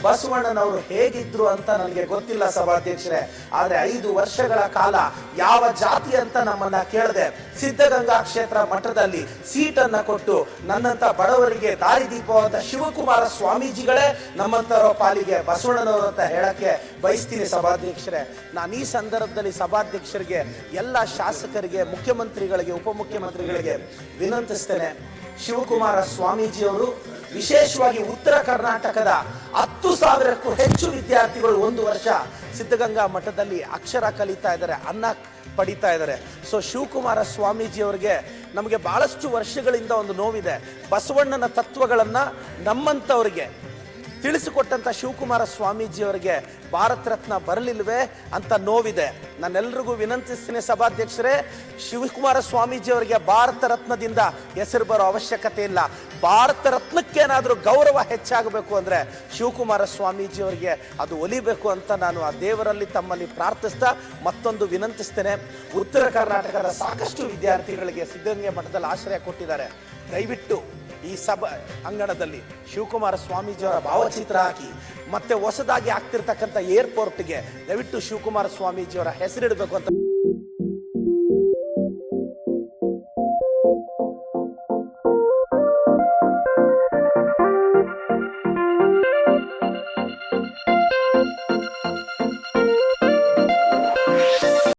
ಬಸವಣ್ಣನವರು ಹೇಗಿದ್ರು ಅಂತ ನನಗೆ ಗೊತ್ತಿಲ್ಲ ಸಭಾಧ್ಯಕ್ಷರೇ. ಆದ್ರೆ 5 ವರ್ಷಗಳ ಕಾಲ ಯಾವ ಜಾತಿ ಅಂತ ನಮ್ಮನ್ನ ಕೇಳದೆ ಸಿದ್ಧಗಂಗಾ ಕ್ಷೇತ್ರ ಮಠದಲ್ಲಿ ಸೀಟನ್ನ ಕೊಟ್ಟು ನನ್ನಂತ ಬಡವರಿಗೆ ದಾರಿದೀಪವಾದ ಶಿವಕುಮಾರ ಸ್ವಾಮೀಜಿಗಳೇ ನಮ್ಮಂತರ ಪಾಲಿಗೆ ಬಸವಣ್ಣನವರು ಅಂತ ಹೇಳಕ್ಕೆ ಬಯಸ್ತೀನಿ ಸಭಾಧ್ಯಕ್ಷರೇ. ನಾನು ಈ ಸಂದರ್ಭದಲ್ಲಿ ಸಭಾಧ್ಯಕ್ಷರಿಗೆ, ಎಲ್ಲ ಶಾಸಕರಿಗೆ, ಮುಖ್ಯಮಂತ್ರಿಗಳಿಗೆ, ಉಪಮುಖ್ಯಮಂತ್ರಿಗಳಿಗೆ ವಿನಂತಿಸ್ತೇನೆ. ಶಿವಕುಮಾರ ಸ್ವಾಮೀಜಿಯವರು ವಿಶೇಷವಾಗಿ ಉತ್ತರ ಕರ್ನಾಟಕದ 10,000ಕ್ಕೂ ಹೆಚ್ಚು ವಿದ್ಯಾರ್ಥಿಗಳು 1 ವರ್ಷ ಸಿದ್ಧಗಂಗಾ ಮಠದಲ್ಲಿ ಅಕ್ಷರ ಕಲಿತಾ ಇದ್ದಾರೆ, ಅನ್ನ ಪಡಿತಾ ಇದ್ದಾರೆ. ಸೊ ಶಿವಕುಮಾರ ಸ್ವಾಮೀಜಿಯವರಿಗೆ ನಮಗೆ ಬಹಳಷ್ಟು ವರ್ಷಗಳಿಂದ ಒಂದು ನೋವಿದೆ. ಬಸವಣ್ಣನ ತತ್ವಗಳನ್ನ ನಮ್ಮಂಥವ್ರಿಗೆ ತಿಳಿಸಿಕೊಟ್ಟಂತ ಶಿವಕುಮಾರ ಸ್ವಾಮೀಜಿಯವರಿಗೆ ಭಾರತ ರತ್ನ ಬರಲಿಲ್ವೇ ಅಂತ ನೋವಿದೆ. ನಾನೆಲ್ಲರಿಗೂ ವಿನಂತಿಸ್ತೀನಿ ಸಭಾಧ್ಯಕ್ಷರೇ, ಶಿವಕುಮಾರ ಸ್ವಾಮೀಜಿಯವರಿಗೆ ಭಾರತ ರತ್ನದಿಂದ ಹೆಸರು ಬರೋ ಅವಶ್ಯಕತೆ ಇಲ್ಲ. ಭಾರತ ರತ್ನಕ್ಕೇನಾದರೂ ಗೌರವ ಹೆಚ್ಚಾಗಬೇಕು ಅಂದರೆ ಶಿವಕುಮಾರ ಸ್ವಾಮೀಜಿಯವರಿಗೆ ಅದು ಒಲಿಬೇಕು ಅಂತ ನಾನು ಆ ದೇವರಲ್ಲಿ ತಮ್ಮಲ್ಲಿ ಪ್ರಾರ್ಥಿಸ್ತಾ ಮತ್ತೊಂದು ವಿನಂತಿಸ್ತೇನೆ. ಉತ್ತರ ಕರ್ನಾಟಕದ ಸಾಕಷ್ಟು ವಿದ್ಯಾರ್ಥಿಗಳಿಗೆ ಸಿದ್ಧಗಂಗಾ ಮಠದಲ್ಲಿ ಆಶ್ರಯ ಕೊಟ್ಟಿದ್ದಾರೆ. ದಯವಿಟ್ಟು ಈ ಸಭಾ ಅಂಗಣದಲ್ಲಿ ಶಿವಕುಮಾರ ಸ್ವಾಮೀಜಿಯವರ ಭಾವಚಿತ್ರ ಹಾಕಿ ಮತ್ತೆ ಹೊಸದಾಗಿ ಆಗ್ತಿರ್ತಕ್ಕಂಥ ಏರ್ಪೋರ್ಟ್ಗೆ ದಯವಿಟ್ಟು ಶಿವಕುಮಾರ ಸ್ವಾಮೀಜಿಯವರ ಹೆಸರಿಡಬೇಕು ಅಂತ